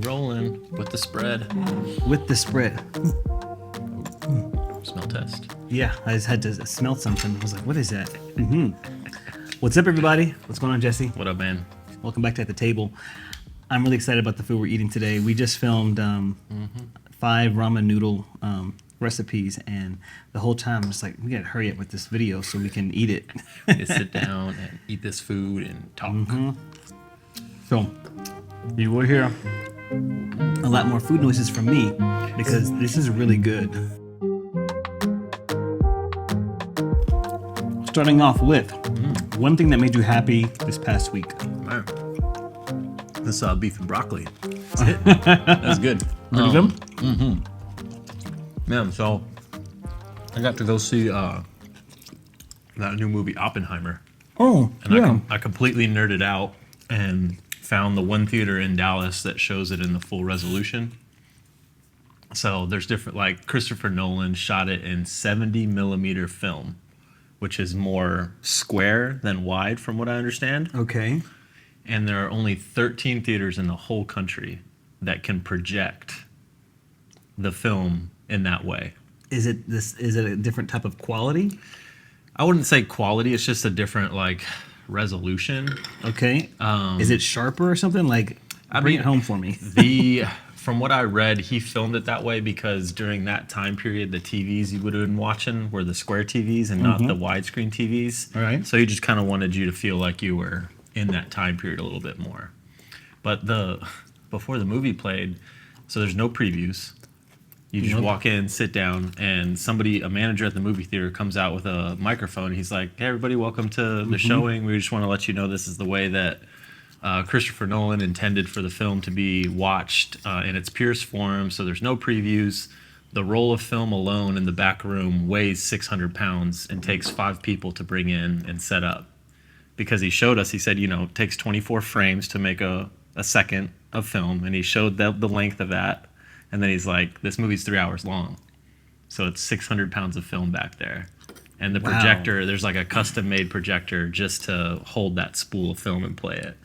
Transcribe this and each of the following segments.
Rolling with the spread. With the spread. Smell test. Yeah, I just had to smell something. I was like, what is that? What's up, everybody? What's going on, Jesse? What up, man? Welcome back to At the Table. I'm really excited about the food we're eating today. We just filmed 5 ramen noodle recipes, and the whole time I'm just like, we gotta hurry up with this video so we can eat it. Just sit down and eat this food and talk. So, you will hear a lot more food noises from me because this is really good. Starting off with one thing that made you happy this past week. Man. This beef and broccoli. That's it. That's good. Really good? Man, so I got to go see that new movie Oppenheimer. Oh, And yeah. I completely nerded out and found the one theater in Dallas that shows it in the full resolution. So there's different, like Christopher Nolan shot it in 70 millimeter film, which is more square than wide from what I understand. Okay. And there are only 13 theaters in the whole country that can project the film in that way. Is it a different type of quality? I wouldn't say quality, it's just a different like resolution. Okay. Is it sharper or something? Like, bring it home for me. From what I read, he filmed it that way because during that time period, the TVs you would have been watching were the square TVs and not the widescreen TVs. All right. So he just kind of wanted you to feel like you were in that time period a little bit more. But before the movie played, so there's no previews. You just walk in, sit down, and a manager at the movie theater comes out with a microphone. He's like, "Hey, everybody, welcome to the showing. We just want to let you know this is the way that Christopher Nolan intended for the film to be watched in its purest form. So there's no previews. The roll of film alone in the back room weighs 600 pounds and takes 5 people to bring in and set up." Because he showed us, he said, it takes 24 frames to make a second of film, and he showed the length of that. And then he's like, this movie's 3 hours long. So it's 600 pounds of film back there. And the projector, there's like a custom-made projector just to hold that spool of film and play it.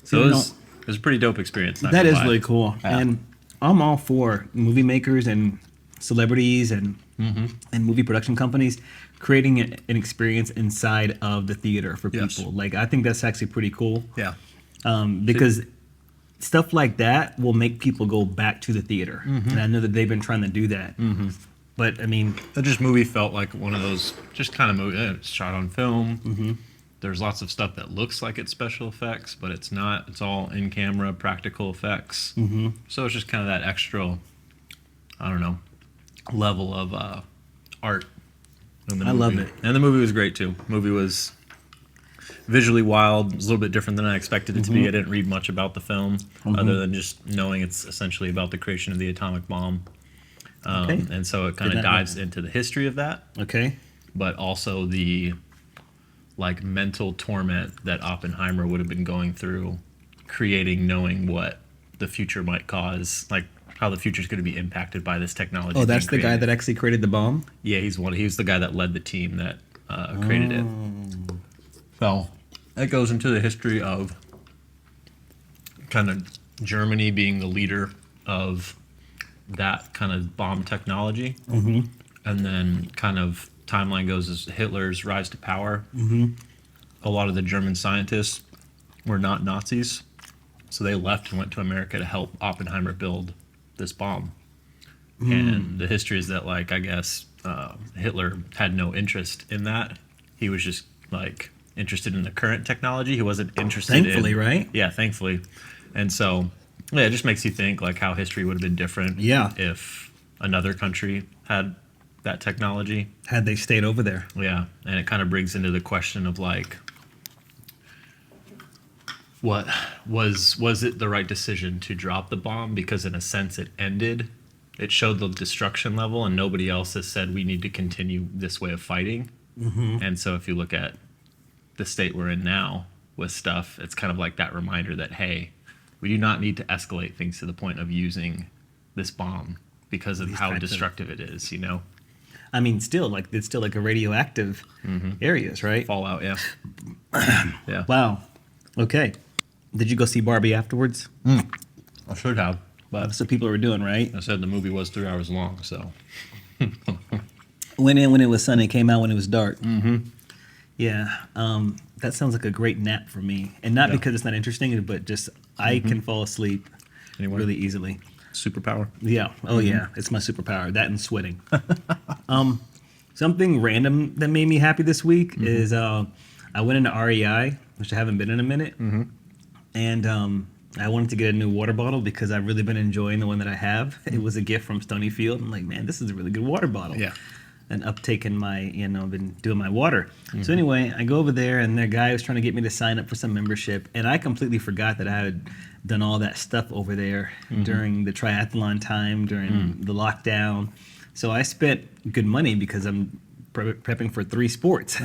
So it was a pretty dope experience. That is really cool. Yeah. And I'm all for movie makers and celebrities and movie production companies creating an experience inside of the theater for people. Yes. Like, I think that's actually pretty cool. Yeah. Because stuff like that will make people go back to the theater. And I know that they've been trying to do that. But, I mean... That movie felt like one of those just kind of movies. It's shot on film. There's lots of stuff that looks like it's special effects, but it's not. It's all in-camera, practical effects. So it's just kind of that extra, I don't know, level of art in the movie. I love it. And the movie was great, too. The movie was visually wild. It was a little bit different than I expected it to be. I didn't read much about the film, other than just knowing it's essentially about the creation of the atomic bomb. And so it kind of dives into the history of that. Okay. But also the mental torment that Oppenheimer would have been going through, knowing what the future might cause, like how the future is going to be impacted by this technology. Oh, that's the guy that actually created the bomb? Yeah, he was the guy that led the team that created it. So that goes into the history of kind of Germany being the leader of that kind of bomb technology. And then kind of timeline goes as Hitler's rise to power. A lot of the German scientists were not Nazis, so they left and went to America to help Oppenheimer build this bomb. And the history is that, I guess Hitler had no interest in that. He was just interested in the current technology. He wasn't interested Thankfully, right? Yeah, thankfully. And so, yeah, it just makes you think how history would have been different if another country had that technology. Had they stayed over there. Yeah, and it kind of brings into the question of what was it the right decision to drop the bomb? Because in a sense it showed the destruction level, and nobody else has said we need to continue this way of fighting. And so if you look at the state we're in now with stuff, it's kind of like that reminder that, hey, we do not need to escalate things to the point of using this bomb because of how destructive it is, I mean, still like it's still like a radioactive areas, right? Fallout, yeah. Yeah. Wow. Okay. Did you go see Barbie afterwards? I should have, but That's what people were doing, right? I said the movie was 3 hours long, so. Went in when it was sunny, came out when it was dark. Yeah. That sounds like a great nap for me, and not because it's not interesting, but just I can fall asleep really easily. Superpower. Yeah. Oh yeah. It's my superpower. That and sweating. Something random that made me happy this week is I went into REI, which I haven't been in a minute, and I wanted to get a new water bottle because I've really been enjoying the one that I have. It was a gift from Stonyfield. I'm like, man, this is a really good water bottle. Yeah. And uptake in my, been doing my water. So anyway, I go over there and the guy was trying to get me to sign up for some membership. And I completely forgot that I had done all that stuff over there during the triathlon time, during the lockdown. So I spent good money because I'm prepping for 3 sports,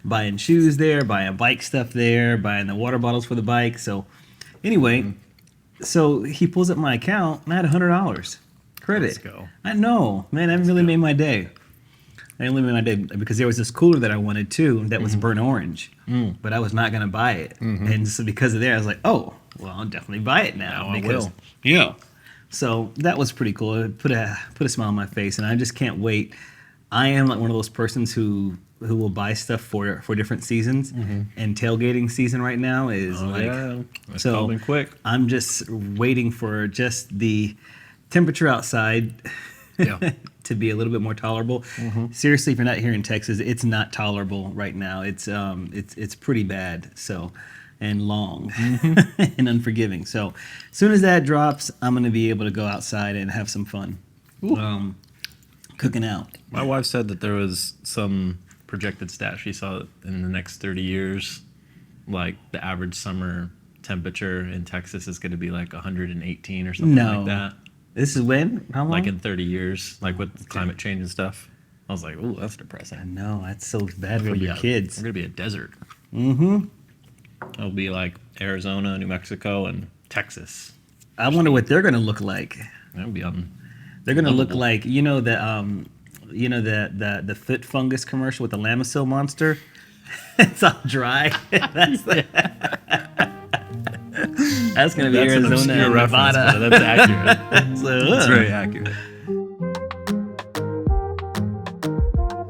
buying shoes there, buying bike stuff there, buying the water bottles for the bike. So anyway, so he pulls up my account and I had $100 credit. Let's go. I know, man, that really made my day. I really made my day because there was this cooler that I wanted too that was burnt orange, but I was not going to buy it. And so because of that, I was like, oh, well, I'll definitely buy it now. I will. Yeah. So that was pretty cool. It put a smile on my face, and I just can't wait. I am like one of those persons who will buy stuff for different seasons, and tailgating season right now is It's so coming quick. I'm just waiting for just the temperature outside to be a little bit more tolerable. Seriously, if you're not here in Texas, it's not tolerable right now. It's pretty bad. So. And long and unforgiving. So as soon as that drops, I'm going to be able to go outside and have some fun cooking out. My wife said that there was some projected stat she saw that in the next 30 years, like the average summer temperature in Texas is going to be like 118 or something like that. This is when? How long? Like in 30 years, like with climate change and stuff. I was like, ooh, that's depressing. I know. That's so bad for your kids. We're going to be a desert. Mm-hmm. It'll be like Arizona, New Mexico, and Texas. I wonder what they're going to look like. That'll be They're going to look like the foot fungus commercial with the Lamisil monster. It's all dry. That's going to be Arizona and Nevada. But that's accurate. That's very accurate.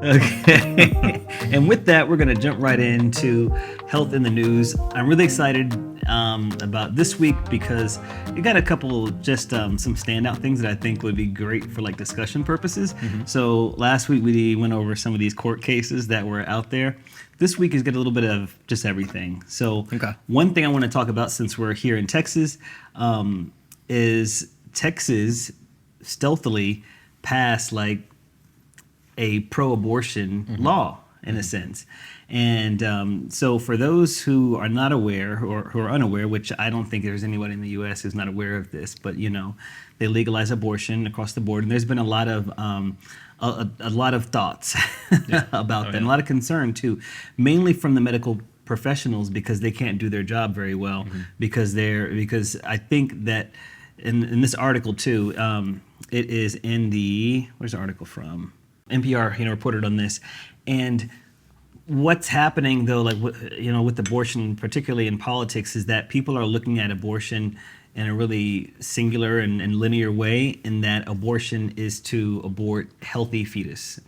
Okay. And with that, we're going to jump right into health in the news. I'm really excited about this week because it got a couple just some standout things that I think would be great for like discussion purposes. So last week we went over some of these court cases that were out there. This week is got a little bit of just everything. So one thing I want to talk about since we're here in Texas is Texas stealthily passed like a pro-abortion law in a sense. And so for those who are not aware or who are unaware, which I don't think there's anyone in the U.S. who's not aware of this, but they legalize abortion across the board, and there's been a lot of thoughts about that, and a lot of concern too, mainly from the medical professionals because they can't do their job very well because I think that in this article too, it is in where's the article from? NPR, reported on this, and what's happening though, like with abortion, particularly in politics, is that people are looking at abortion in a really singular and linear way, in that abortion is to abort healthy babies.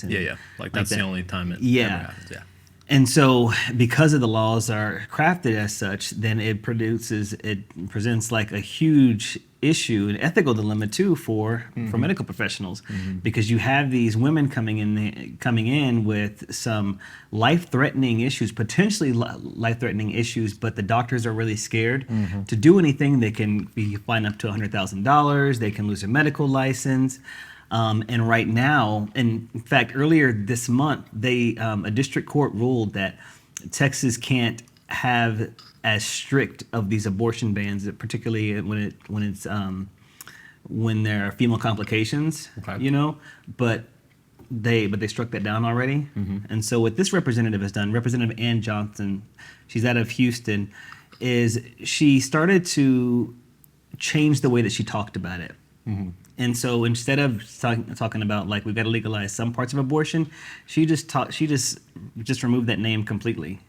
And like that's the only time it ever happens. Yeah. And so because of the laws are crafted as such, then it presents like a huge issue, an ethical dilemma too for medical professionals, because you have these women coming in with some life-threatening issues, potentially life-threatening issues, but the doctors are really scared to do anything. They can be fined up to $100,000. They can lose their medical license. And right now, in fact, earlier this month, a district court ruled that Texas can't have as strict of these abortion bans, particularly when there are female complications. But they struck that down already. And so what this representative has done, Representative Ann Johnson, she's out of Houston, is she started to change the way that she talked about it. And so instead of talking about like we've got to legalize some parts of abortion, she just removed that name completely.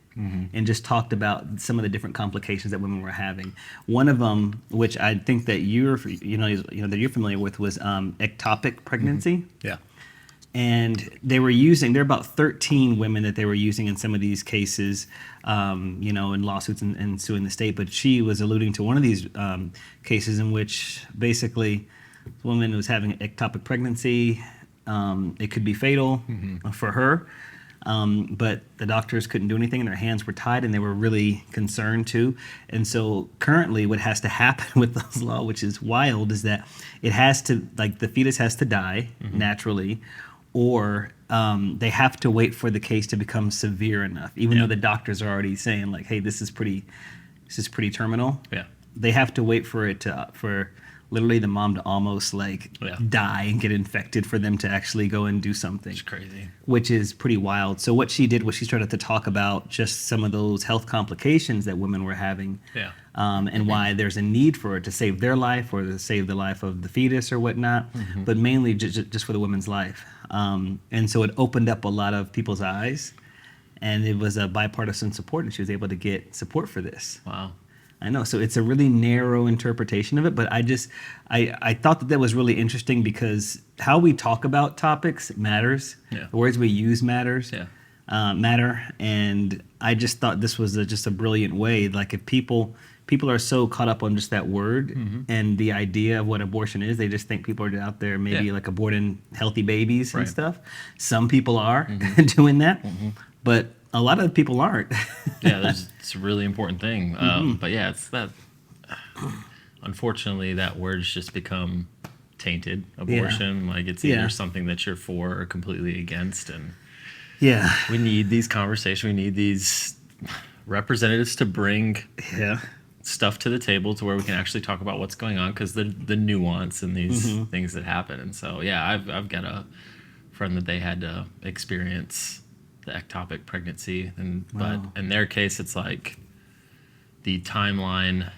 And just talked about some of the different complications that women were having. One of them, which I think that you're familiar with, was ectopic pregnancy. Yeah. And there are about 13 women that they were using in some of these cases, in lawsuits and suing the state. But she was alluding to one of these cases in which basically the woman was having ectopic pregnancy. It could be fatal for her. But the doctors couldn't do anything and their hands were tied and they were really concerned too. And so currently what has to happen with this law, which is wild, is that the fetus has to die naturally, or they have to wait for the case to become severe enough, even though the doctors are already saying like, hey, this is pretty terminal. Yeah. They have to wait for literally the mom to almost die and get infected for them to actually go and do something. It's crazy. Which is pretty wild. So what she did was she started to talk about just some of those health complications that women were having. Yeah. And why there's a need for it to save their life or to save the life of the fetus or whatnot, but mainly just for the woman's life. And so it opened up a lot of people's eyes, and it was a bipartisan support, and she was able to get support for this. Wow. I know. So it's a really narrow interpretation of it, but I thought that was really interesting because how we talk about topics matters. Yeah. The words we use matter. And I just thought this was just a brilliant way. Like if people are so caught up on just that word and the idea of what abortion is, they just think people are out there maybe like aborting healthy babies and stuff. Some people are doing that, but a lot of people aren't. It's a really important thing. But yeah, it's that. Unfortunately, that word's just become tainted. Abortion, like it's either something that you're for or completely against, and we need these conversations. We need these representatives to bring stuff to the table to where we can actually talk about what's going on, because the nuance and these things that happen. And so I've got a friend that they had to experience the ectopic pregnancy, but in their case it's like the timeline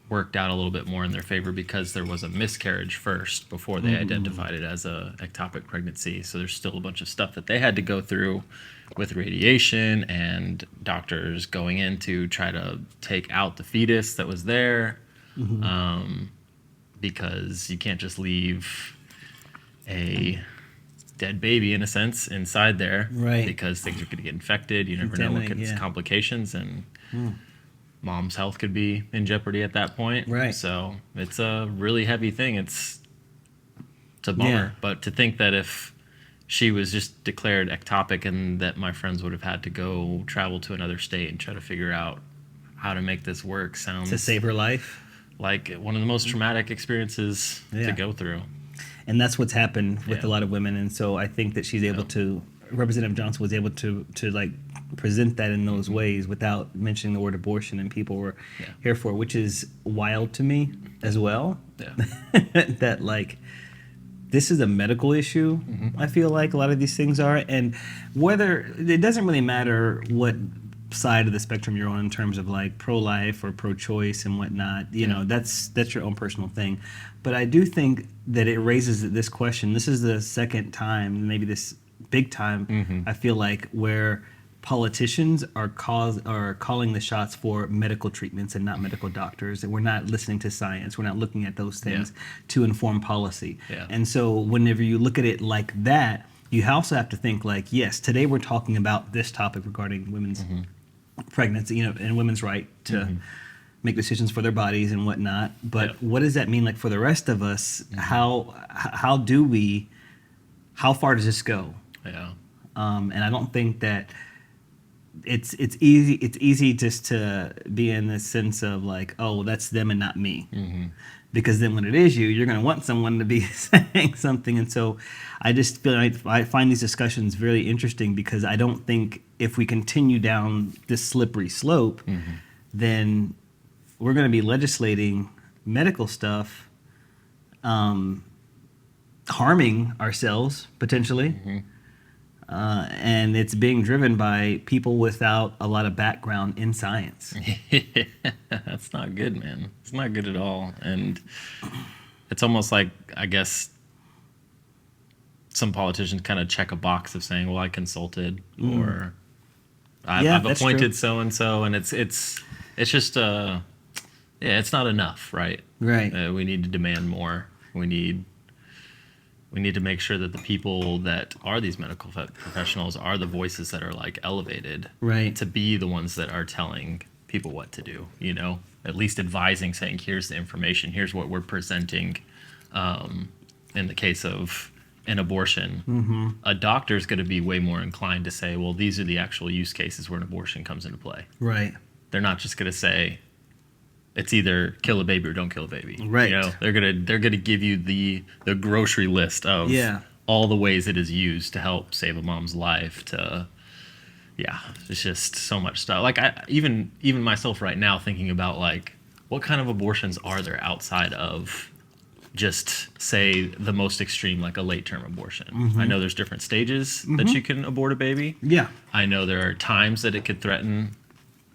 worked out a little bit more in their favor because there was a miscarriage first before they identified it as a ectopic pregnancy. So there's still a bunch of stuff that they had to go through with radiation and doctors going in to try to take out the fetus that was there, because you can't just leave a dead baby, in a sense, inside there, because things are going to get infected. You never know what complications, and mom's health could be in jeopardy at that point. So it's a really heavy thing. It's a bummer. But to think that if she was just declared ectopic and that my friends would have had to go travel to another state and try to figure out how to make this work sounds to save her life, like one of the most traumatic experiences to go through. And that's what's happened with a lot of women. And so I think that she's able to, Representative Johnson was able to like present that in those ways without mentioning the word abortion, and people were here for it, which is wild to me as well. That like this is a medical issue. I feel like a lot of these things are, and whether it doesn't really matter what side of the spectrum you're on in terms of like pro-life or pro-choice and whatnot, that's your own personal thing. But I do think that it raises this question. This is the second time, maybe this big time, I feel like, where politicians are calling the shots for medical treatments and not medical doctors, and we're not listening to science. We're not looking at those things to inform policy. And so whenever you look at it like that, you also have to think like, yes, today we're talking about this topic regarding women's pregnancy, and women's right to make decisions for their bodies and whatnot. But what does that mean like for the rest of us? How far does this go? And I don't think that it's easy just to be in this sense of like, oh, that's them and not me. Because then when it is you're going to want someone to be saying something. And so I just feel like I find these discussions very interesting, because I don't think if we continue down this slippery slope, then we're going to be legislating medical stuff, harming ourselves potentially. And it's being driven by people without a lot of background in science. That's not good, man. It's not good at all. And it's almost like, I guess, some politicians kind of check a box of saying, well, I consulted, or I've appointed so and so, and it's just it's not enough, right? Right. We need to demand more. We need to make sure that the people that are these medical professionals are the voices that are like elevated, right, to be the ones that are telling people what to do. At least advising, saying, here's the information, here's what we're presenting. In the case of an abortion, a doctor's going to be way more inclined to say, well, these are the actual use cases where an abortion comes into play. Right. They're not just going to say it's either kill a baby or don't kill a baby. Right. They're gonna give you the grocery list of all the ways it is used to help save a mom's life. It's just so much stuff. Like even myself right now, thinking about like what kind of abortions are there outside of just say the most extreme, like a late term abortion. I know there's different stages that you can abort a baby. Yeah. I know there are times that it could threaten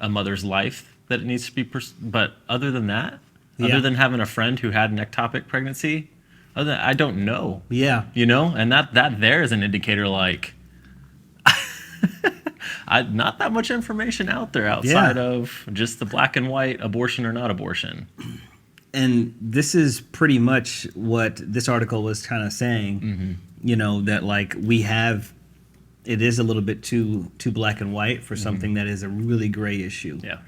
a mother's life that it needs to be, but other than that, other than having a friend who had an ectopic pregnancy, I don't know. Yeah. And that there is an indicator like, not that much information out there outside of just the black and white abortion or not abortion. And this is pretty much what this article was kind of saying, that like it is a little bit too black and white for something that is a really gray issue. Yeah.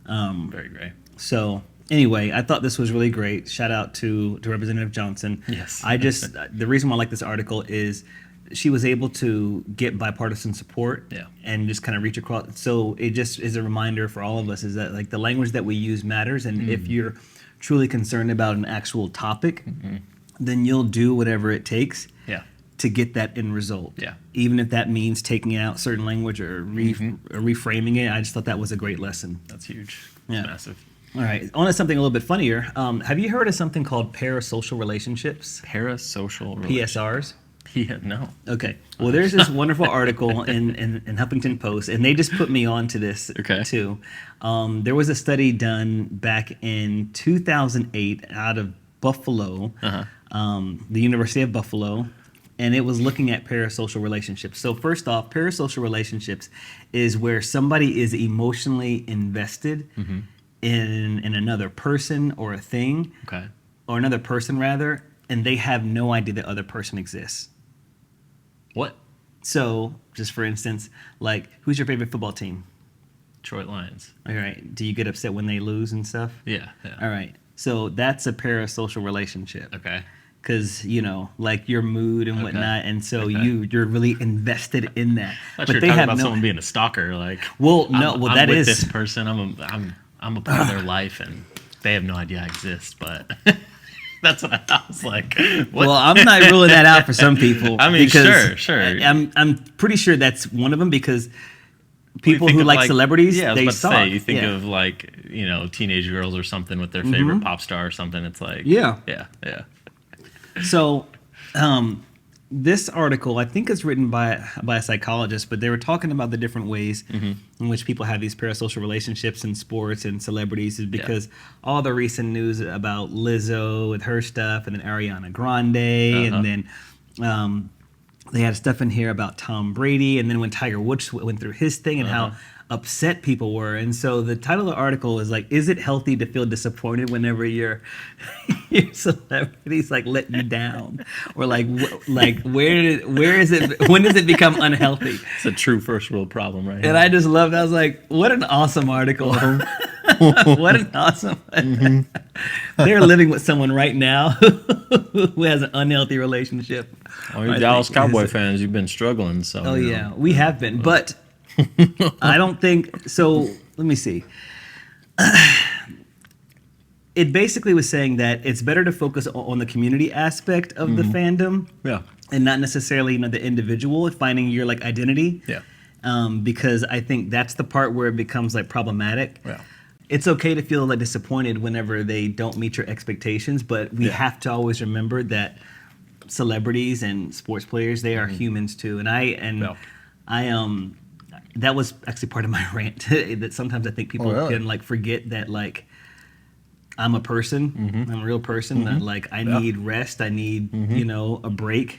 Very gray. So anyway, I thought this was really great. Shout out to Representative Johnson. Yes. The reason why I like this article is she was able to get bipartisan support and just kind of reach across. So it just is a reminder for all of us is that like the language that we use matters. And if you're truly concerned about an actual topic, then you'll do whatever it takes to get that end result. Yeah. Even if that means taking out certain language or reframing it. I just thought that was a great lesson. That's huge. That's massive. All right. On to something a little bit funnier. Have you heard of something called parasocial relationships? Parasocial PSRs? Yeah, no. Okay. Well, there's this wonderful article in Huffington Post, and they just put me on to this too. There was a study done back in 2008 out of Buffalo, the University of Buffalo, and it was looking at parasocial relationships. So first off, parasocial relationships is where somebody is emotionally invested in another person or a thing, or another person rather, and they have no idea the other person exists. What? So, just for instance, like, who's your favorite football team? Detroit Lions. All right. Do you get upset when they lose and stuff? Yeah. All right. So that's a parasocial relationship. Okay. Because, like your mood and whatnot, and so you're really invested in that. I thought you were talking about someone being a stalker, like. Well, no. I'm that is this person. I'm a part of their life, and they have no idea I exist. But that's what I was like. What? Well, I'm not ruling that out for some people. I mean, sure. I'm pretty sure that's one of them because people who like celebrities, they stalk. You think of like teenage girls or something with their favorite pop star or something. It's like yeah. So, this article, I think, is written by a psychologist, but they were talking about the different ways in which people have these parasocial relationships in sports and celebrities is because all the recent news about Lizzo with her stuff, and then Ariana Grande, and then they had stuff in here about Tom Brady, and then when Tiger Woods went through his thing and how upset people were. And so the title of the article is like, is it healthy to feel disappointed whenever your celebrities like let you down? Or when does it become unhealthy? It's a true first world problem, right? And I just loved it. I was like, what an awesome article. What an awesome. They're living with someone right now who has an unhealthy relationship. Oh, you Dallas Cowboy fans, you've been struggling. So. Oh, yeah, we have been. But I don't think so. Let me see. It basically was saying that it's better to focus on the community aspect of the fandom, and not necessarily the individual finding your like identity. Because I think that's the part where it becomes like problematic. It's okay to feel like disappointed whenever they don't meet your expectations, but we have to always remember that celebrities and sports players, they are humans too. And I that was actually part of my rant that sometimes I think people can like forget that like I'm a person. I'm a real person that like I need rest. I need a break.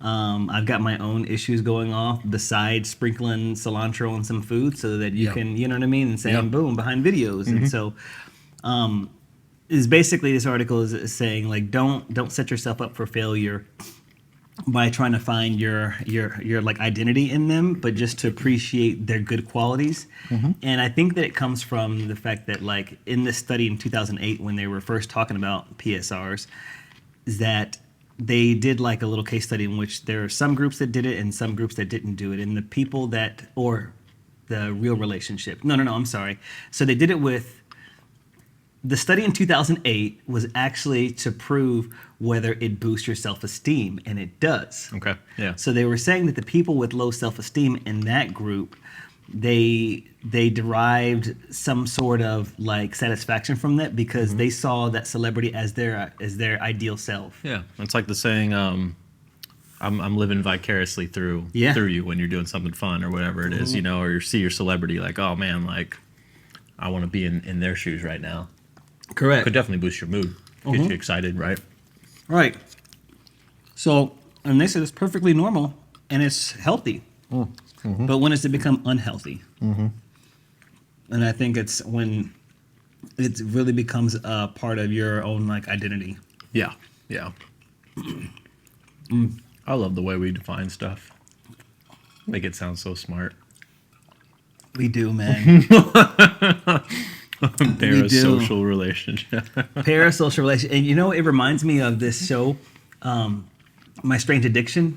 I've got my own issues going off besides sprinkling cilantro on some food so that you can, you know what I mean, and saying boom behind videos. And so is basically this article is saying like don't set yourself up for failure by trying to find your like identity in them, but just to appreciate their good qualities. And I think that it comes from the fact that like in this study in 2008 when they were first talking about PSRs, is that they did like a little case study in which there are some groups that did it and some groups that didn't do it. And the people that, or the real relationship. No, I'm sorry. So they did it with, the study in 2008 was actually to prove whether it boosts your self-esteem, and it does. Okay. Yeah. So they were saying that the people with low self-esteem in that group, they derived some sort of like satisfaction from that because they saw that celebrity as their ideal self. Yeah. It's like the saying, I'm living vicariously through you when you're doing something fun or whatever it is, or you see your celebrity like, oh man, like I want to be in their shoes right now. Correct. Could definitely boost your mood, get you excited, right? Right. So, and they said it's perfectly normal and it's healthy. But when does it become unhealthy? And I think it's when it really becomes a part of your own like identity. Yeah. I love the way we define stuff. Make it sound so smart. We do, man. Parasocial relationship. Parasocial relationship. And it reminds me of this show, My Strange Addiction.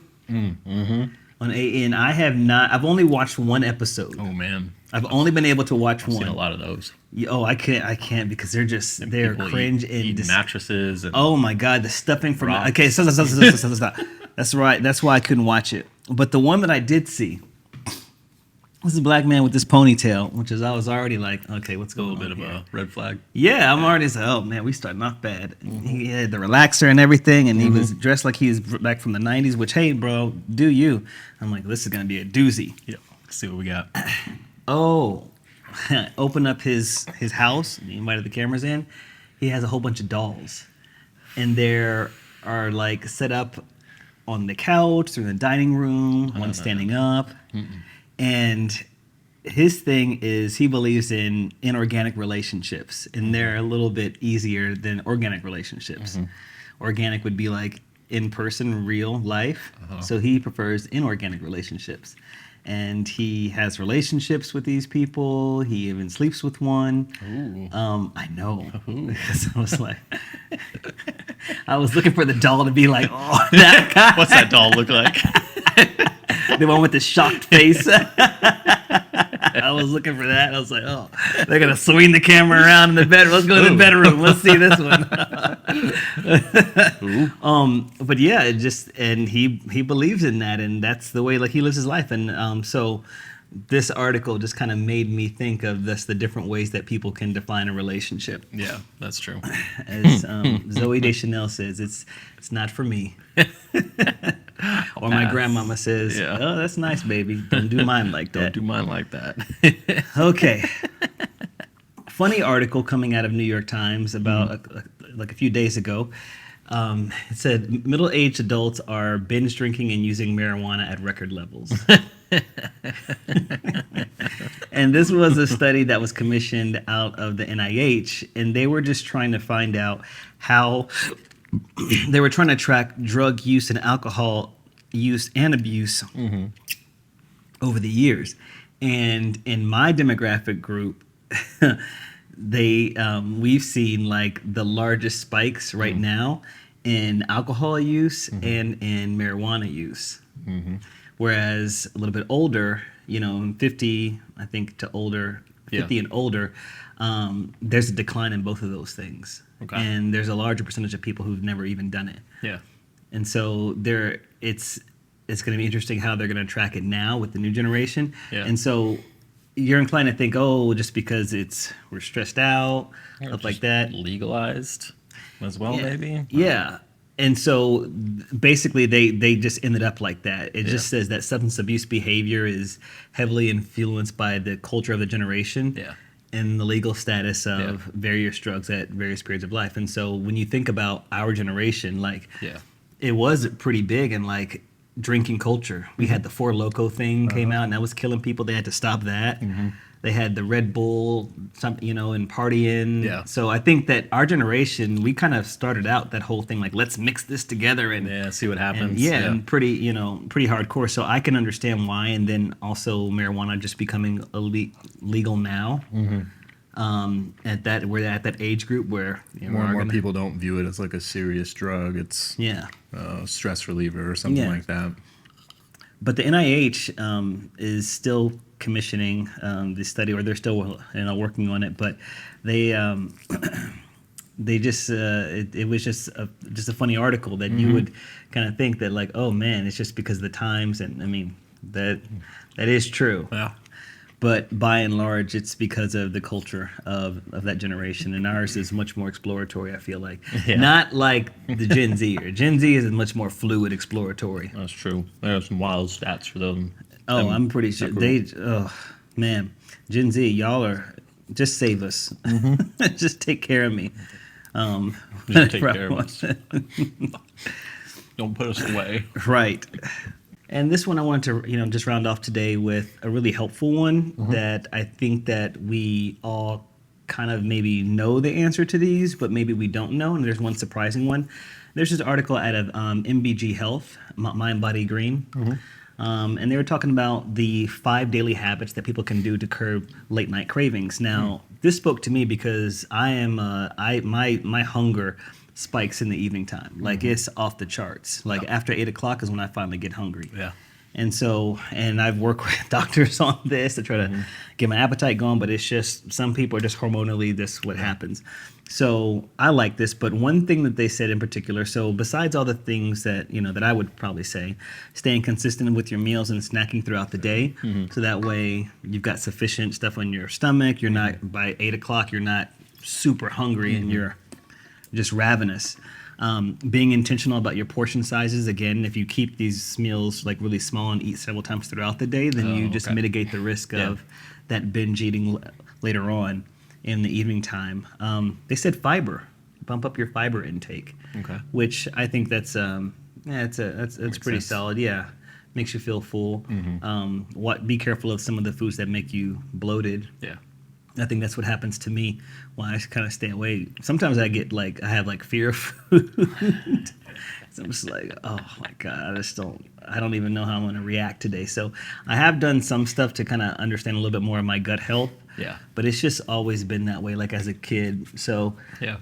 On AA, and I've only watched one episode. Oh man. I've only been able to watch one. I've seen a lot of those. Oh, I can't because they're cringe and mattresses and oh my god, the stuffing from rocks. Okay, stop. That's right. That's why I couldn't watch it. But the one that I did see was a black man with this ponytail, which is I was already like, okay, what's going on? A little bit of a red flag. Yeah, I'm already like, oh man, we starting off bad. He had the relaxer and everything, and he was dressed like he was back from the '90s. Which, hey, bro, do you? I'm like, this is gonna be a doozy. Yeah, let's see what we got. Oh, open up his house. He invited the cameras in. He has a whole bunch of dolls, and there are like set up on the couch, through the dining room, one standing up. And his thing is he believes in inorganic relationships, and they're a little bit easier than organic relationships. Organic would be like in-person, real life. So he prefers inorganic relationships. And he has relationships with these people. He even sleeps with one. I know. Because I was like, I was looking for the doll to be like, oh, that guy. What's that doll look like? The one with the shocked face. I was looking for that. I was like, oh, they're going to swing the camera around in the bedroom. Let's go to the bedroom. Let's see this one. But yeah, and he believes in that, and that's the way like he lives his life. And so this article just kind of made me think of the different ways that people can define a relationship. Yeah, that's true. As Zoe Deschanel says, it's not for me. Or my grandmama says, oh, that's nice, baby. Don't do mine like that. Don't do mine like that. Okay. Funny article coming out of New York Times about like a few days ago. It said middle-aged adults are binge drinking and using marijuana at record levels. And this was a study that was commissioned out of the NIH, and they were just trying to find out how they were trying to track drug use and alcohol use and abuse over the years. And in my demographic group, we've seen like the largest spikes right now in alcohol use and in marijuana use. Whereas a little bit older, 50, I think to older, 50 and older, there's a decline in both of those things. Okay. And there's a larger percentage of people who've never even done it. Yeah. And so it's going to be interesting how they're going to track it now with the new generation. Yeah. And so you're inclined to think, oh, just because we're stressed out, stuff like that. Legalized as well, maybe? Yeah. And so basically they just ended up like that. It just says that substance abuse behavior is heavily influenced by the culture of the generation. Yeah. and the legal status of various drugs at various periods of life. And so when you think about our generation, like it was pretty big in like drinking culture. We had the Four Loko thing came out, and that was killing people. They had to stop that. They had the Red Bull, and partying. Yeah. So I think that our generation, we kind of started out that whole thing like, let's mix this together and see what happens. and pretty hardcore. So I can understand why. And then also marijuana just becoming legal now. We're at that age group where more and more people don't view it as like a serious drug. It's stress reliever or something like that. But the NIH is still commissioning the study, or they're still working on it. But they just it was just a funny article that you would kind of think that like, oh man, it's just because of the times, and I mean that is true. Yeah. But by and large, it's because of the culture of that generation. And ours is much more exploratory, I feel like. Not like the Gen Z. Gen Z is much more fluid, exploratory. That's true. There are some wild stats for them. Oh, I'm pretty sure. Man. Gen Z, y'all are, just save us. Just take care of me. Just take care of us. Don't put us away. Right. And this one I wanted to, just round off today with a really helpful one that I think that we all kind of maybe know the answer to these, but maybe we don't know. And there's one surprising one. There's this article out of MBG Health, Mind, Body, Green. And they were talking about the 5 daily habits that people can do to curb late night cravings. Now, this spoke to me because I am, my hunger spikes in the evening time. Like it's off the charts. Like after 8 o'clock is when I finally get hungry. Yeah. And so, and I've worked with doctors on this to try to get my appetite going, but it's just, some people are just hormonally, this what happens. So I like this, but one thing that they said in particular, so besides all the things that, that I would probably say, staying consistent with your meals and snacking throughout the day. So that way you've got sufficient stuff on your stomach. You're not, by 8 o'clock, you're not super hungry and you're just ravenous. Being intentional about your portion sizes. Again, if you keep these meals like really small and eat several times throughout the day, then you just mitigate the risk of that binge eating later on in the evening time. They said fiber. Bump up your fiber intake. Okay. Which I think that's it's pretty solid. Yeah. Makes you feel full. Be careful of some of the foods that make you bloated. Yeah. I think that's what happens to me when I kind of stay away. Sometimes I have fear of food. So I'm just like, oh my God, I don't even know how I'm going to react today. So I have done some stuff to kind of understand a little bit more of my gut health. Yeah. But it's just always been that way, like as a kid. So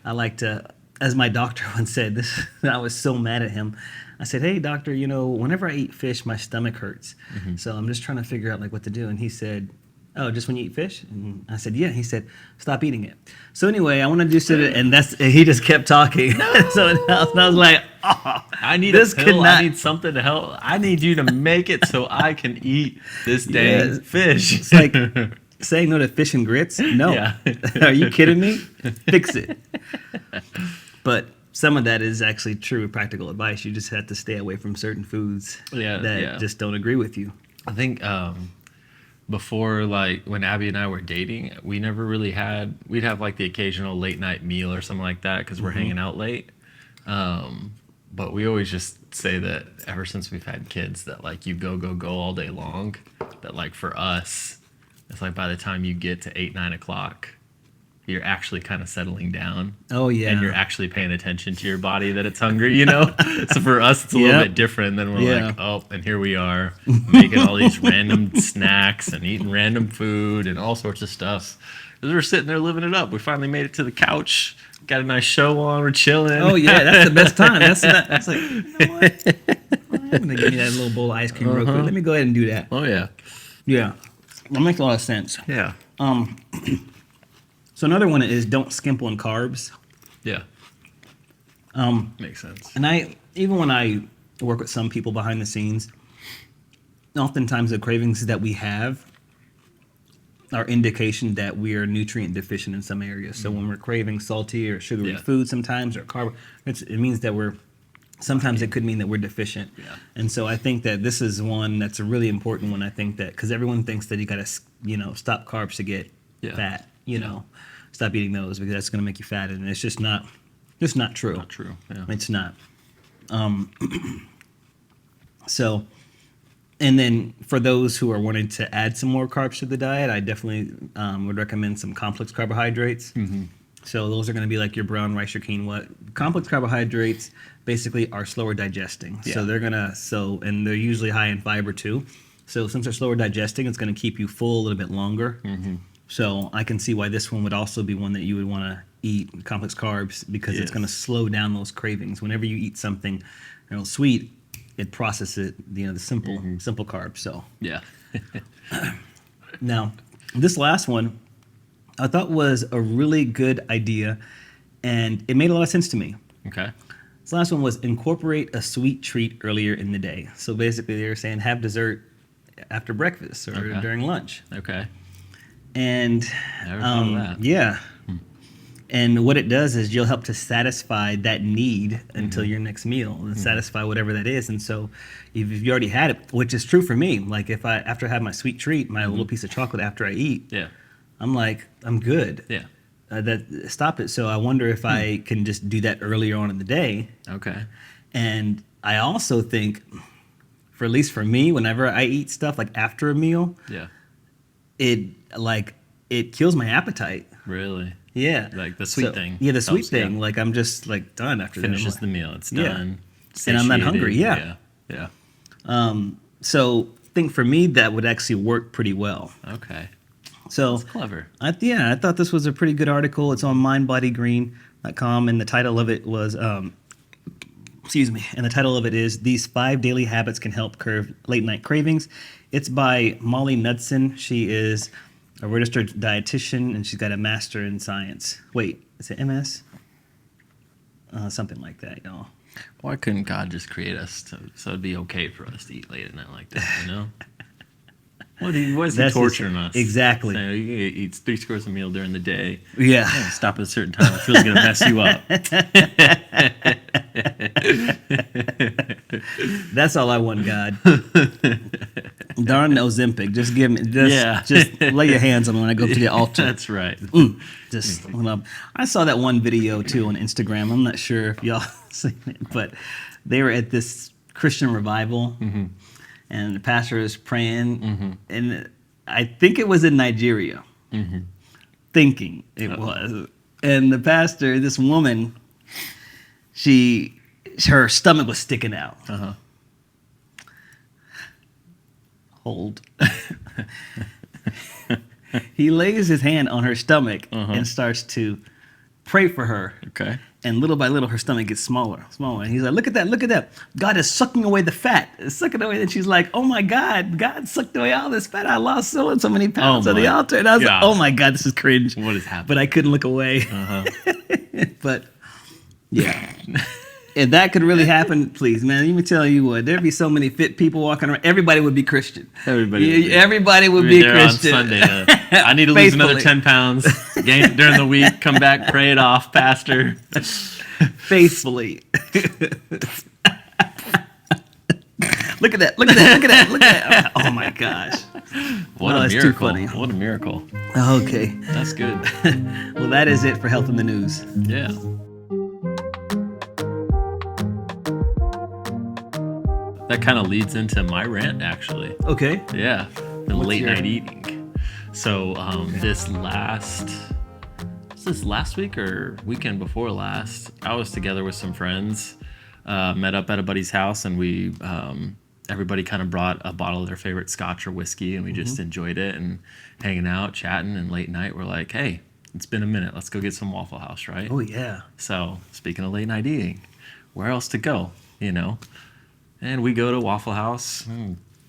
I like to, as my doctor once said, I was so mad at him. I said, hey doctor, whenever I eat fish, my stomach hurts. So I'm just trying to figure out what to do. And he said, oh, just when you eat fish? And I said, yeah. He said, stop eating it. So anyway, I want to do something, and he just kept talking. No. So I was like, oh, I need a pill. I need something to help. I need you to make it so I can eat this dang fish. It's like saying no to fish and grits. No. Yeah. Are you kidding me? Fix it. But some of that is actually true practical advice. You just have to stay away from certain foods that just don't agree with you. I think before, when Abby and I were dating, we never really we'd have the occasional late night meal or something like that because we're hanging out late. But we always just say that ever since we've had kids that you go all day long, that for us, it's by the time you get to 8, 9 o'clock, you're actually kind of settling down. Oh, yeah. And you're actually paying attention to your body that it's hungry, So for us, it's a little bit different. Then we're and here we are making all these random snacks and eating random food and all sorts of stuff. Because we're sitting there living it up. We finally made it to the couch. Got a nice show on. We're chilling. Oh, yeah. That's the best time. That's like, you know what? I'm going to give me that little bowl of ice cream real quick. Let me go ahead and do that. Oh, yeah. Yeah. That makes a lot of sense. Yeah. So another one is don't skimp on carbs. Yeah. Makes sense. And even when I work with some people behind the scenes, oftentimes the cravings that we have are indication that we are nutrient deficient in some areas. So when we're craving salty or sugary food sometimes, or carb, it means that sometimes it could mean that we're deficient. Yeah. And so I think that this is one that's a really important one. I think that because everyone thinks that you got to, stop carbs to get fat. stop eating those because that's going to make you fat, and it's just not true. Not true. Yeah. It's not. So, and then for those who are wanting to add some more carbs to the diet, I definitely would recommend some complex carbohydrates. So those are going to be like your brown rice, your quinoa. Complex carbohydrates basically are slower digesting. Yeah. So they're and they're usually high in fiber too. So since they're slower digesting, it's going to keep you full a little bit longer. So I can see why this one would also be one that you would want to eat, complex carbs, because it's going to slow down those cravings. Whenever you eat something sweet, it processes it, the simple carbs. So Yeah. now, this last one I thought was a really good idea, and it made a lot of sense to me. Okay. This last one was incorporate a sweet treat earlier in the day. So basically, they were saying have dessert after breakfast or during lunch. Okay. And Never thought of that. yeah. And what it does is you'll help to satisfy that need until your next meal and satisfy whatever that is. And so if you already had it, which is true for me, like if after I have my sweet treat, my little piece of chocolate after I eat, I'm like, I'm good. Yeah. Stop it. So I wonder if I can just do that earlier on in the day. Okay. And I also think, at least for me, whenever I eat stuff like after a meal, it kills my appetite. Really? Yeah. Like the sweet thing. Yeah, the sweet helps, thing. yeah. Like I'm just like done after that. Finishes the meal. It's done. And I'm not hungry. Satiated. Yeah. So I think for me that would actually work pretty well. Okay. So That's clever. I thought this was a pretty good article. It's on mindbodygreen.com, and the title of it was and the title of it is These 5 Daily Habits Can Help Curb Late Night Cravings. It's by Molly Knudsen. She is a registered dietitian, and she's got a master in science. Wait, is it MS? Something like that, y'all. Why couldn't God just create us so it'd be okay for us to eat late at night like that, What is he torturing us? Exactly. So you eat 3 squares of meal during the day. Yeah. Stop at a certain time. It's really going to mess you up. That's all I want, God. Darn Ozempic. Just give me, just lay your hands on me when I go to the altar. That's right. I saw that one video too on Instagram. I'm not sure if y'all seen it, but they were at this Christian revival, and the pastor was praying, and I think it was in Nigeria. Thinking it was, and the pastor, this woman, her stomach was sticking out. Hold. He lays his hand on her stomach and starts to pray for her. Okay. And little by little, her stomach gets smaller. And he's like, look at that. God is sucking away the fat. It's sucking away. And she's like, oh my God, God sucked away all this fat. I lost so and so many pounds on the altar. And I was like, oh my God, this is cringe. What is happening? But I couldn't look away. But yeah. If that could really happen, please, man, let me tell you what, there'd be so many fit people walking around. Everybody would be Christian. Everybody would be Christian. On Sunday, I need to lose another 10 pounds. Game during the week. Come back, pray it off, Pastor. Faithfully. Look at that. Oh my gosh. What a miracle. Too funny. What a miracle. Okay. That's good. Well, that is it for Health in the News. Yeah. That kind of leads into my rant, actually. Okay. Yeah. The late night eating. So this last week or weekend before last, I was together with some friends, met up at a buddy's house, and we everybody kind of brought a bottle of their favorite scotch or whiskey, and we just enjoyed it and hanging out, chatting, and late night we're like, hey, it's been a minute. Let's go get some Waffle House, right? Oh, yeah. So speaking of late night eating, where else to go, And we go to Waffle House,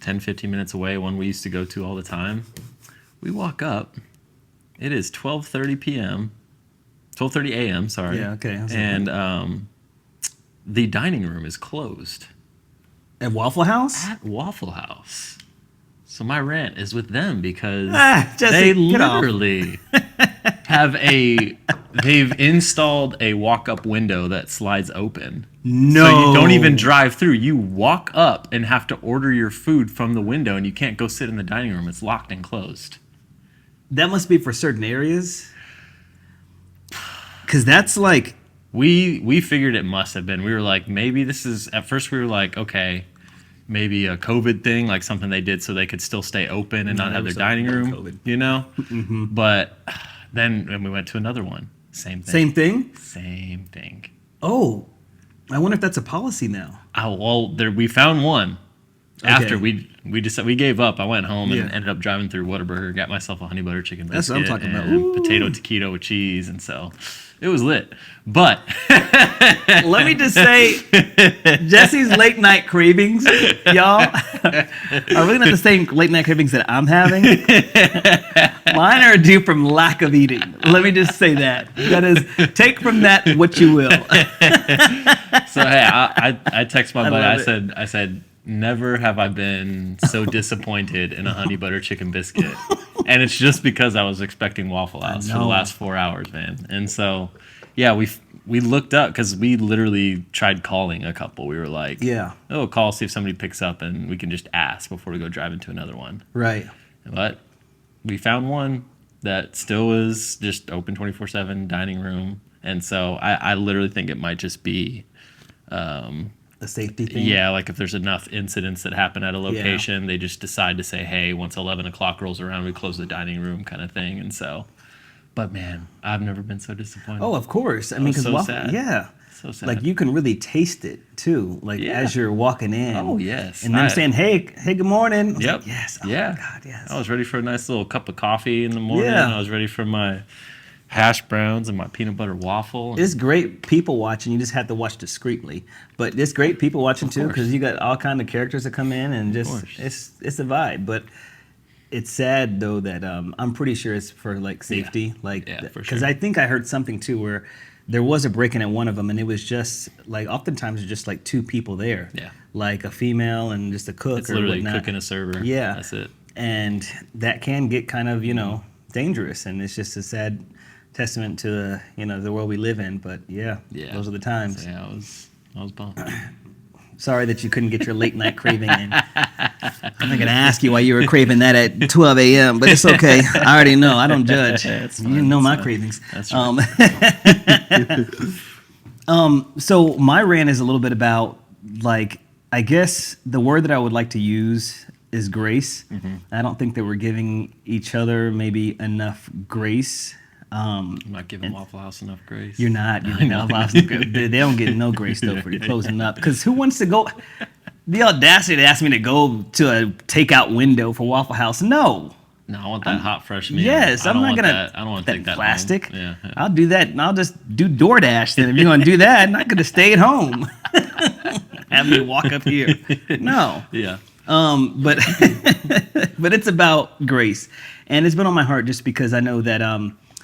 10, 15 minutes away, one we used to go to all the time. We walk up. It is 12:30 a.m., sorry. Yeah, okay. And the dining room is closed. At Waffle House? At Waffle House. So my rant is with them because Jesse, they literally they've installed a walk-up window that slides open. No. So you don't even drive through. You walk up and have to order your food from the window, and you can't go sit in the dining room. It's locked and closed. that must be for certain areas. Because that's like... We figured it must have been. We were like, maybe this is... At first we were like, okay, maybe a COVID thing, like something they did so they could still stay open and not have their dining room, COVID. You know? Mm-hmm. But then when we went to another one, same thing. Same thing? Same thing. Oh, I wonder if that's a policy now. Oh, well, we found one. Okay. After we gave up, I went home and ended up driving through Whataburger, got myself a honey butter chicken biscuit. That's what I'm talking about. Ooh. Potato taquito with cheese, and so it was lit. But let me just say, Jesse's late night cravings, y'all, are really not the same late night cravings that I'm having. Mine are due from lack of eating. Let me just say that. That is, take from that what you will. So hey, I text my buddy. I said. Never have I been so disappointed in a honey butter chicken biscuit. And it's just because I was expecting Waffle House for the last 4 hours, man. And so, yeah, we looked up because we literally tried calling a couple. We were like, call, see if somebody picks up, and we can just ask before we go drive into another one. Right. But we found one that still is just open 24/7 dining room. And so I literally think it might just be... a safety thing? Yeah, like if there's enough incidents that happen at a location, they just decide to say, hey, once 11 o'clock rolls around, we close the dining room kind of thing. And so, but man, I've never been so disappointed. Oh, of course. I mean, because so sad. Yeah. So sad. Like you can really taste it too, like as you're walking in. Oh, yes. And them saying, hey, good morning. I was like, yes. Oh, yeah. My God, yes. I was ready for a nice little cup of coffee in the morning. Yeah. I was ready for my hash browns and my peanut butter waffle. It's great people watching. You just have to watch discreetly, but it's great people watching too because you got all kind of characters that come in and just it's a vibe. But it's sad though that I'm pretty sure it's for like safety, because I think I heard something too where there was a break-in at one of them and it was just like oftentimes it's just like two people there, like a female and just a cook. It's literally whatnot. Cook and a server. Yeah, that's it. And that can get kind of dangerous, and it's just a sad testament to the world we live in, but those are the times. So, I was bummed. Sorry that you couldn't get your late night craving in. I'm not gonna ask you why you were craving that at 12 a.m., but it's okay. I already know. I don't judge. You know my cravings. That's right. So my rant is a little bit about I guess the word that I would like to use is grace. Mm-hmm. I don't think that we're giving each other maybe enough grace. I'm not giving Waffle House enough grace. You're not giving Waffle House enough grace. They don't get no grace though for closing up. Because who wants to go? The audacity to ask me to go to a takeout window for Waffle House? No. No, I want that hot fresh meal. Yes, I'm not gonna. I don't want to take that plastic. Home. Yeah. I'll do that, and I'll just do DoorDash. Then if you're gonna do that, I'm not gonna stay at home. Have me walk up here. No. Yeah. But but it's about grace, and it's been on my heart just because I know that.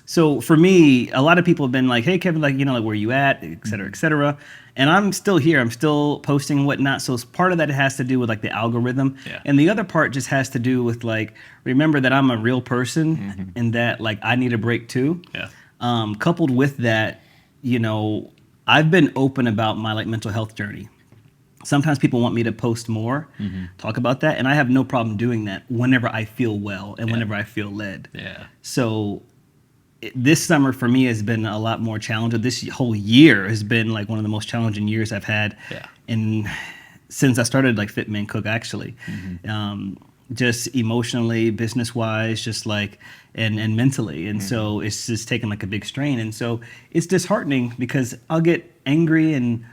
So for me, a lot of people have been like, "Hey, Kevin, like where you at, et cetera, et cetera." And I'm still here. I'm still posting and whatnot. So part of that has to do with the algorithm, and the other part just has to do with remember that I'm a real person, and that I need a break too. Yeah. Coupled with that, I've been open about my mental health journey. Sometimes people want me to post more, talk about that, and I have no problem doing that whenever I feel well and whenever I feel led. Yeah. So this summer for me has been a lot more challenging. This whole year has been one of the most challenging years I've had, since I started Fit Man Cook actually, just emotionally, business wise, just and mentally, and so it's just taken a big strain, and so it's disheartening because I'll get angry and.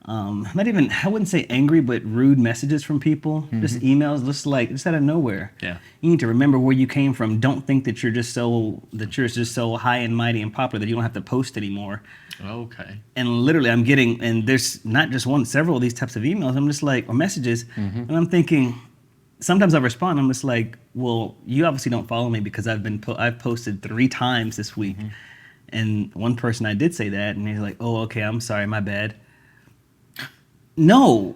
Not even, I wouldn't say angry, but rude messages from people, just emails, just out of nowhere. Yeah. You need to remember where you came from. Don't think that you're just so high and mighty and popular that you don't have to post anymore. Okay. And literally I'm getting, and there's not just one, several of these types of emails. I'm just or messages, and I'm thinking, sometimes I respond, I'm just well, you obviously don't follow me because I've posted 3 times this week. And one person I did say that, and he's like, oh, okay, I'm sorry, my bad. No.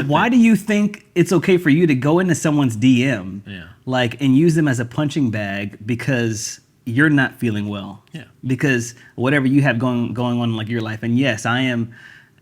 Why do you think it's okay for you to go into someone's DM, and use them as a punching bag because you're not feeling well? Yeah. Because whatever you have going on in your life, and yes, I am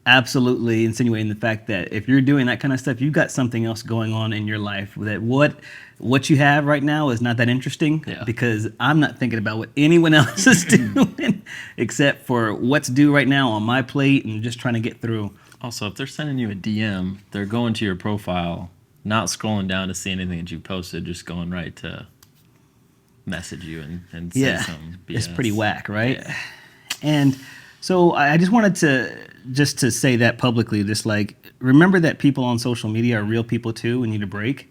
absolutely insinuating the fact that if you're doing that kind of stuff, you've got something else going on in your life. That what what you have right now is not that interesting because I'm not thinking about what anyone else is doing except for what's due right now on my plate and just trying to get through. Also, if they're sending you a DM, they're going to your profile, not scrolling down to see anything that you posted, just going right to message you and say some BS. It's pretty whack, right? Yeah. And so I just wanted to say that publicly, just like, remember that people on social media are real people too and need a break.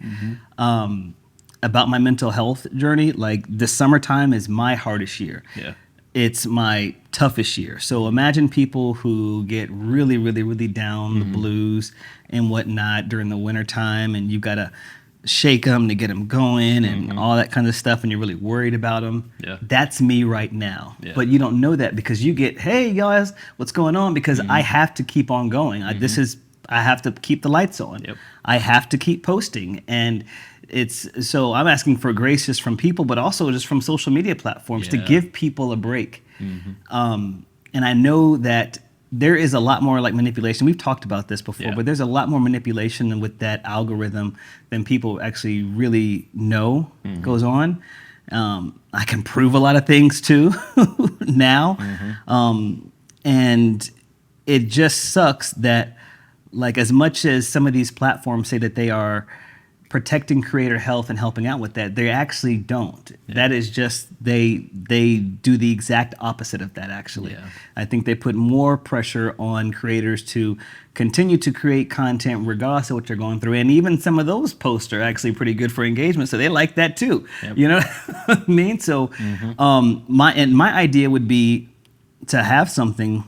About my mental health journey, like the summertime is my hardest year. Yeah. It's my toughest year. So imagine people who get really, really, really down, the blues and whatnot during the wintertime, and you got to shake them to get them going and all that kind of stuff, and you're really worried about them. Yeah. That's me right now. Yeah. But you don't know that because you get, hey, guys, what's going on? Because I have to keep on going. I have to keep the lights on. Yep. I have to keep posting. And so I'm asking for grace just from people, but also just from social media platforms to give people a break. And I know that there is a lot more like manipulation. We've talked about this before, but there's a lot more manipulation with that algorithm than people actually really know goes on. I can prove a lot of things too now. And it just sucks that, like, as much as some of these platforms say that they are protecting creator health and helping out with that, they actually don't. That is just, they do the exact opposite of that, actually. I think they put more pressure on creators to continue to create content regardless of what they're going through. And even some of those posts are actually pretty good for engagement, so they like that too. You know what I mean? So my idea would be to have something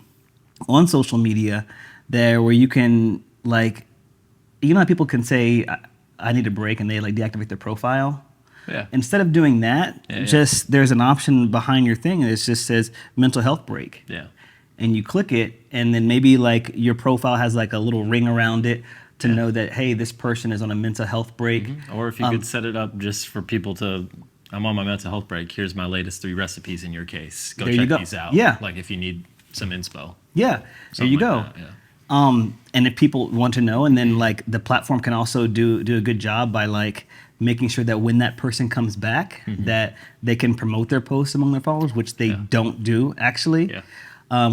on social media there where you can, like, you know how people can say, I need a break, and they like deactivate their profile? Yeah. Instead of doing that, there's an option behind your thing, and it just says mental health break. Yeah. And you click it, and then maybe like your profile has like a little ring around it to know that, hey, this person is on a mental health break. Or if you could set it up just for people to, I'm on my mental health break, here's my latest 3 recipes in your case. Go check these out. Yeah. Like if you need some inspo. Yeah. There you go. That, yeah. And if people want to know, and then like the platform can also do a good job by like making sure that when that person comes back, that they can promote their posts among their followers, which they don't do actually,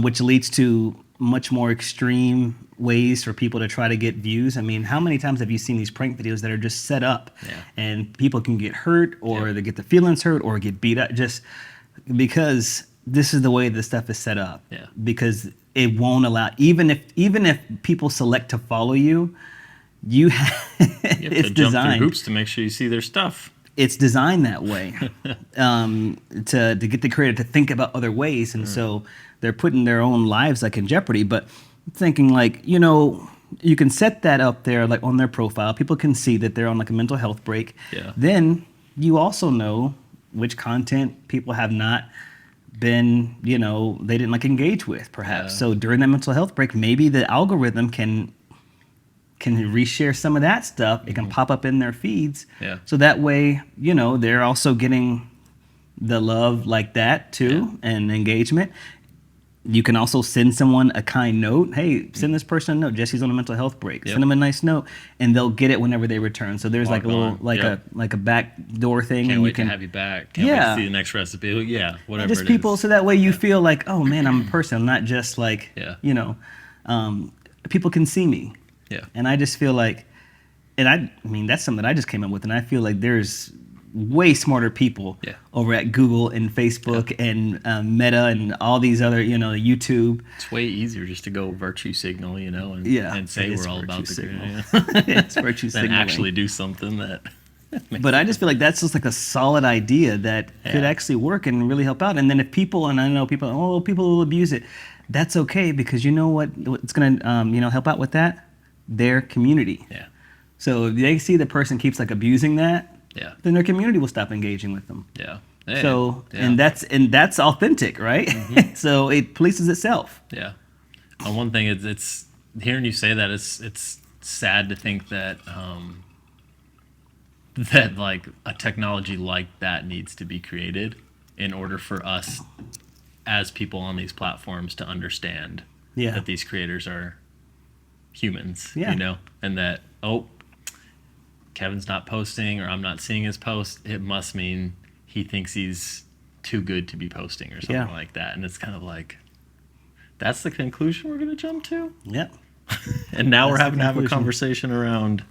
which leads to much more extreme ways for people to try to get views. I mean, how many times have you seen these prank videos that are just set up and people can get hurt or they get their feelings hurt or get beat up just because this is the way this stuff is set up. Because it won't allow, even if people select to follow you, you have it's to designed jump through hoops to make sure you see their stuff. It's designed that way to get the creator to think about other ways, and so they're putting their own lives like in jeopardy. But thinking like, you know, you can set that up there like on their profile. People can see that they're on like a mental health break. Then you also know which content people have not been, you know, they didn't like engage with perhaps. So during that mental health break, maybe the algorithm can reshare some of that stuff. It can pop up in their feeds. So that way, you know, they're also getting the love like that too and engagement. You can also send someone a kind note. Hey, send this person a note. Jesse's on a mental health break. Send them a nice note, and they'll get it whenever they return. So there's like a little, like a back door thing. Can't and wait you can to have you back. Can't wait to see the next recipe. Yeah, whatever. Just it people, is. so that way you feel like, oh man, I'm a person. I'm not just like, you know, people can see me. And I just feel like, and I mean, that's something that I just came up with, and I feel like there's way smarter people over at Google and Facebook and Meta and all these other, you know, YouTube. It's way easier just to go virtue signal, you know, and, and say we're all about the it's virtue than actually do something that. But I just feel like that's just like a solid idea that could actually work and really help out. And then if people, and I know people, people will abuse it, that's okay, because you know what's going to, you know, help out with that? Their community. So if they see the person keeps like abusing that, then their community will stop engaging with them. Hey, so and that's authentic, right? So it polices itself. On one thing, it's hearing you say that it's sad to think that that like a technology like that needs to be created in order for us as people on these platforms to understand that these creators are humans, you know, and that Kevin's not posting or I'm not seeing his post, it must mean he thinks he's too good to be posting or something like that. And it's kind of like, that's the conclusion we're going to jump to? Yep. And now we're having to have a conversation around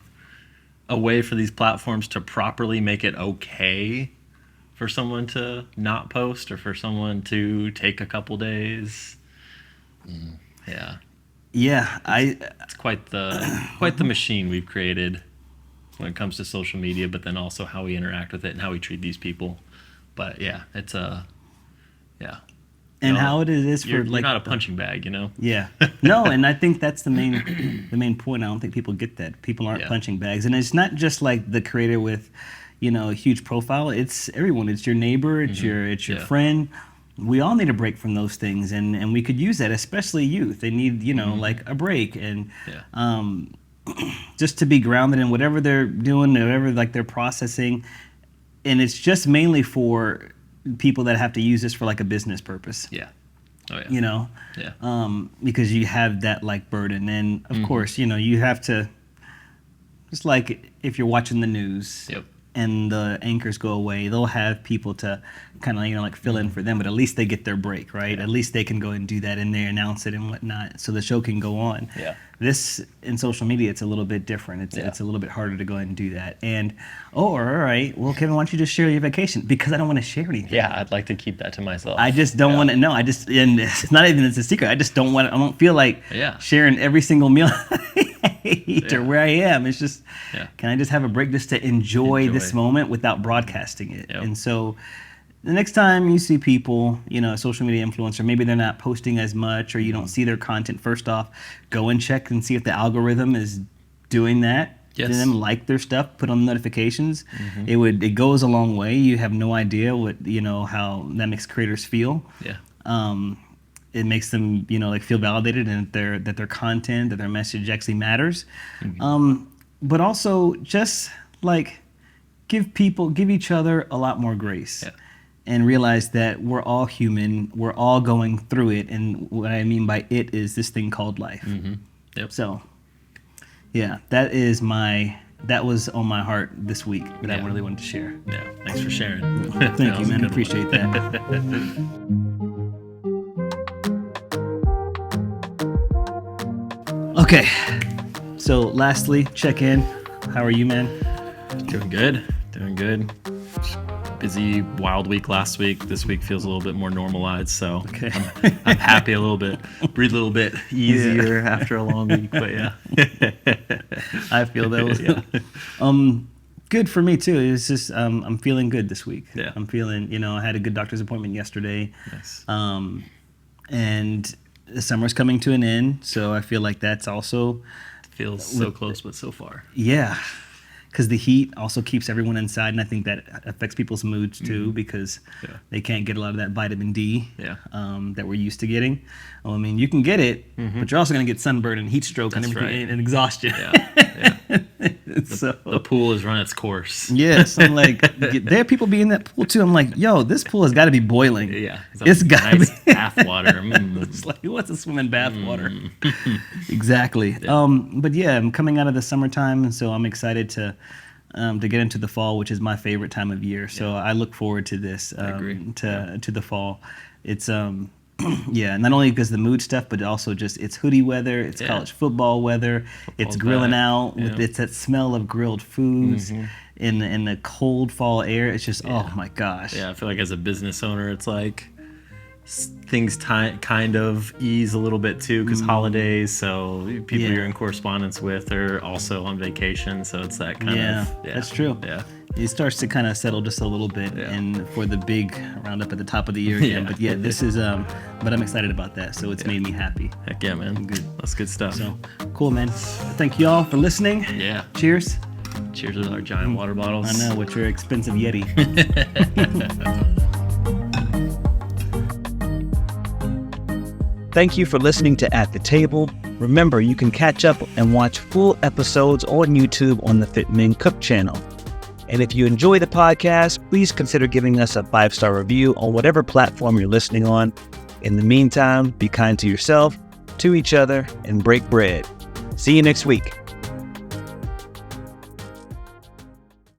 a way for these platforms to properly make it okay for someone to not post or for someone to take a couple days. Yeah. Yeah, it's quite the machine we've created when it comes to social media, but then also how we interact with it and how we treat these people. But yeah, it's and how it is for you're like not a punching bag, you know? Yeah. No, and I think that's the main point. I don't think people get that. People aren't punching bags. And it's not just like the creator with, a huge profile. It's everyone. It's your neighbor, it's your friend. We all need a break from those things, and we could use that, especially youth. They need, like a break and just to be grounded in whatever they're doing, whatever like they're processing. And it's just mainly for people that have to use this for like a business purpose. Yeah. Oh yeah. Because you have that like burden, and of course, you have to. Just like if you're watching the news. Yep. And the anchors go away, they'll have people to kind of, like fill in for them, but at least they get their break, right? Yeah. At least they can go and do that and they announce it and whatnot, so the show can go on. Yeah. This, in social media, it's a little bit different. It's a little bit harder to go ahead and do that. And, all right, well, Kevin, why don't you just share your vacation? Because I don't want to share anything. Yeah, I'd like to keep that to myself. I just don't want to know. And it's not even, it's a secret. I just don't feel like sharing every single meal I eat or where I am. It's just, can I just have a break just to enjoy this moment without broadcasting it? Yep. And so the next time you see people, a social media influencer, maybe they're not posting as much or you don't see their content, first off, go and check and see if the algorithm is doing that. Yes. To them, like their stuff, put on notifications. It goes a long way. You have no idea what, how that makes creators feel. Yeah. It makes them, like feel validated and that their content, that their message actually matters. But also just like give each other a lot more grace. Yeah. And realize that we're all human, we're all going through it, and what I mean by it is this thing called life. Yep. So, yeah, that was on my heart this week that I really wanted to share. Yeah, thanks for sharing. Thank you, man. I appreciate that. Okay, so lastly, check in. How are you, man? Doing good. Busy, wild week last week. This week feels a little bit more normalized, so I'm happy a little bit. Breathe a little bit easier after a long week, but yeah. I feel that was good for me too. It's just I'm feeling good this week. Yeah. I'm feeling, I had a good doctor's appointment yesterday. Nice. And the summer's coming to an end, so I feel like that's also feels so close but so far. Yeah. Because the heat also keeps everyone inside, and I think that affects people's moods too, because they can't get a lot of that vitamin D that we're used to getting. Well, I mean, you can get it, but you're also going to get sunburn and heat stroke and everything and exhaustion. The pool has run its course. Yes, I'm like, there are people be in that pool too. I'm like, yo, this pool has got to be boiling. Yeah, it's got to nice be bath water. It's like, who wants to swim in bath water? Exactly. Yeah. But yeah, I'm coming out of the summertime, and so I'm excited to get into the fall, which is my favorite time of year. So I look forward to this, to the fall. It's not only because the mood stuff, but also just it's hoodie weather, it's college football weather, it's grilling out, it's that smell of grilled foods in the cold fall air. It's just oh my gosh. Yeah, I feel like as a business owner, it's like things kind of ease a little bit too, because holidays, so people you're in correspondence with are also on vacation, so it's that kind of that's true. It starts to kind of settle just a little bit, and for the big roundup at the top of the year again. But this is but I'm excited about that, so it's made me happy. Heck yeah, man. Good. That's good stuff. So cool, man. Thank you all for listening. Cheers with our giant water bottles. I know, with your expensive Yeti. Thank you for listening to At the Table. Remember, you can catch up and watch full episodes on YouTube on the Fit Men Cook channel. And if you enjoy the podcast, please consider giving us a 5-star review on whatever platform you're listening on. In the meantime, be kind to yourself, to each other, and break bread. See you next week.